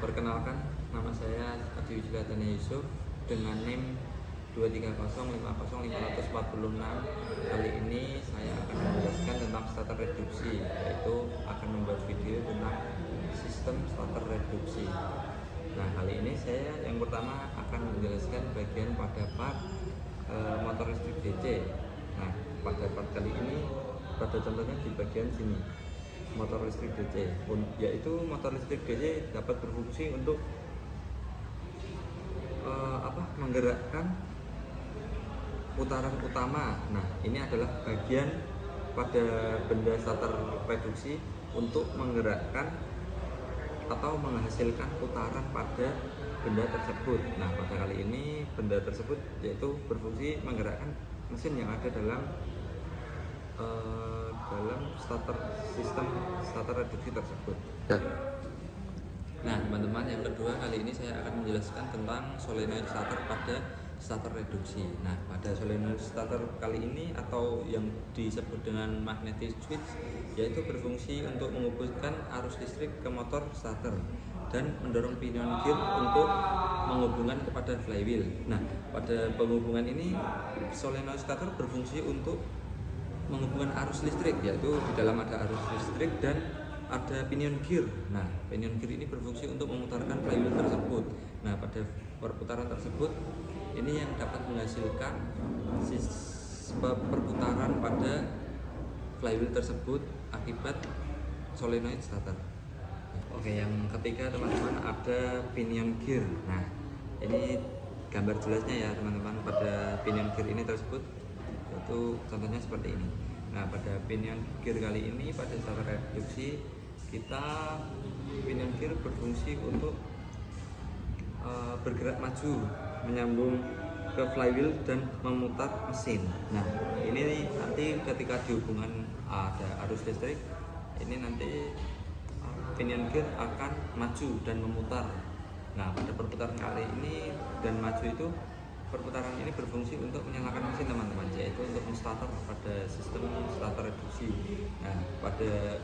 Perkenalkan, nama saya Adi Wijatana Yusuf dengan NIM 230505046. Kali ini saya akan menjelaskan tentang starter reduksi, yaitu akan membuat video tentang sistem starter reduksi. Nah, kali ini saya yang pertama akan menjelaskan bagian pada part motor listrik DC. Nah, pada part kali ini pada contohnya di bagian sini, motor listrik DC, yaitu motor listrik DC dapat berfungsi untuk menggerakkan putaran utama. Nah, ini adalah bagian pada benda starter reduksi untuk menggerakkan atau menghasilkan putaran pada benda tersebut. Nah, pada kali ini benda tersebut yaitu berfungsi menggerakkan mesin yang ada dalam sistem starter reduksi tersebut. Nah, teman-teman, yang kedua kali ini saya akan menjelaskan tentang solenoid starter pada starter reduksi. Nah, pada solenoid starter kali ini atau yang disebut dengan magnetic switch, yaitu berfungsi untuk menghubungkan arus listrik ke motor starter dan mendorong pinion gear untuk menghubungkan kepada flywheel. Nah, pada penghubungan ini solenoid starter berfungsi untuk menghubungkan arus listrik, yaitu di dalam ada arus listrik dan ada pinion gear. Nah, pinion gear ini berfungsi untuk memutarkan flywheel tersebut. Nah, pada perputaran tersebut ini yang dapat menghasilkan perputaran pada flywheel tersebut akibat solenoid starter. Oke, yang ketiga teman-teman ada pinion gear. Nah, ini gambar jelasnya ya teman-teman pada pinion gear ini tersebut, yaitu contohnya seperti ini. Nah, pada pinion gear kali ini pada starter reduksi kita pinion gear berfungsi untuk bergerak maju menyambung ke flywheel dan memutar mesin. Nah, ini nanti ketika dihubungan ada arus listrik, ini nanti pinion gear akan maju dan memutar. Nah, pada perputaran kali ini dan maju itu, perputaran ini berfungsi untuk menyalakan mesin teman-teman, yaitu untuk menstarter pada sistem starter reduksi. Nah, pada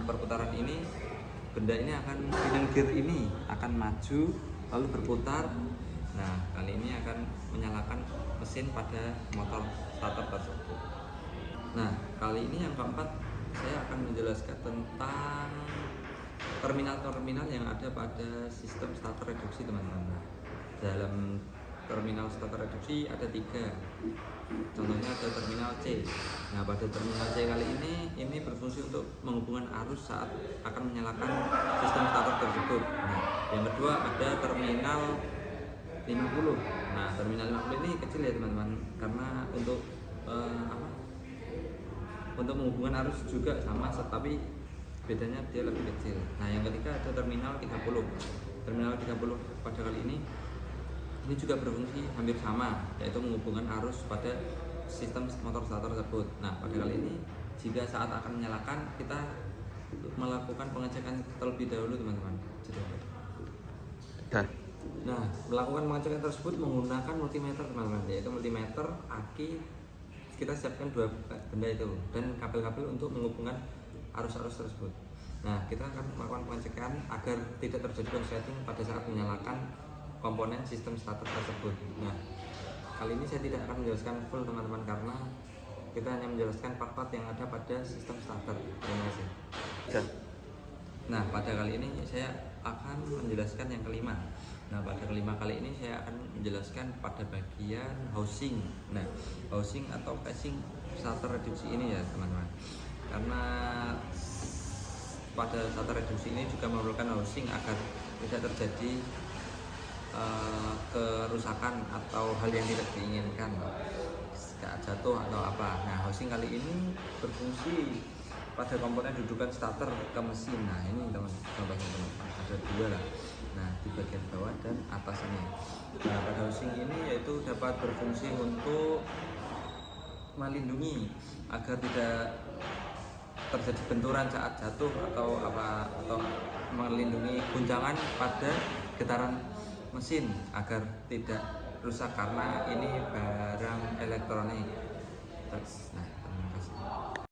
perputaran ini benda ini pinion gear ini akan maju lalu berputar. Nah, kali ini akan menyalakan mesin pada motor starter tersebut. Nah, kali ini yang keempat saya akan menjelaskan tentang terminal-terminal yang ada pada sistem starter reduksi teman-teman. Nah, dalam terminal starter reduksi ada 3. Contohnya ada terminal C. Nah, pada terminal C kali ini berfungsi untuk menghubungkan arus saat akan menyalakan sistem starter tersebut. Nah, yang kedua ada terminal 50. Nah, terminal 50 ini kecil ya teman-teman, karena untuk untuk menghubungkan arus juga sama, tapi bedanya dia lebih kecil. Nah, yang ketiga ada terminal 30. Terminal 30 pada kali ini juga berfungsi hampir sama, yaitu menghubungkan arus pada sistem motor starter tersebut. Nah, pada kali ini jika saat akan menyalakan kita melakukan pengecekan terlebih dahulu teman-teman. Nah, melakukan pengecekan tersebut menggunakan multimeter teman-teman, yaitu multimeter, aki. Kita siapkan 2 benda itu dan kabel-kabel untuk menghubungkan arus-arus tersebut. Nah, kita akan melakukan pengecekan agar tidak terjadi korsleting pada saat menyalakan komponen sistem starter tersebut. Nah, kali ini saya tidak akan menjelaskan full teman-teman, karena kita hanya menjelaskan part-part yang ada pada sistem starter. Terima kasih. Nah, pada kali ini saya akan menjelaskan yang kelima. Nah, pada kelima kali ini saya akan menjelaskan pada bagian housing. Nah, housing atau casing starter reduksi ini ya teman-teman, karena pada starter reduksi ini juga memerlukan housing agar tidak terjadi kerusakan atau hal yang tidak diinginkan, kayak jatuh atau apa. Nah, housing kali ini berfungsi pada komponen dudukan starter ke mesin. Nah, ini teman-teman, contohnya teman-teman ada 2 lah. Nah, di bagian bawah dan atas ini. Nah, pada housing ini yaitu dapat berfungsi untuk melindungi agar tidak terjadi benturan saat jatuh atau melindungi guncangan pada getaran mesin agar tidak rusak, karena ini barang elektronik. Nah,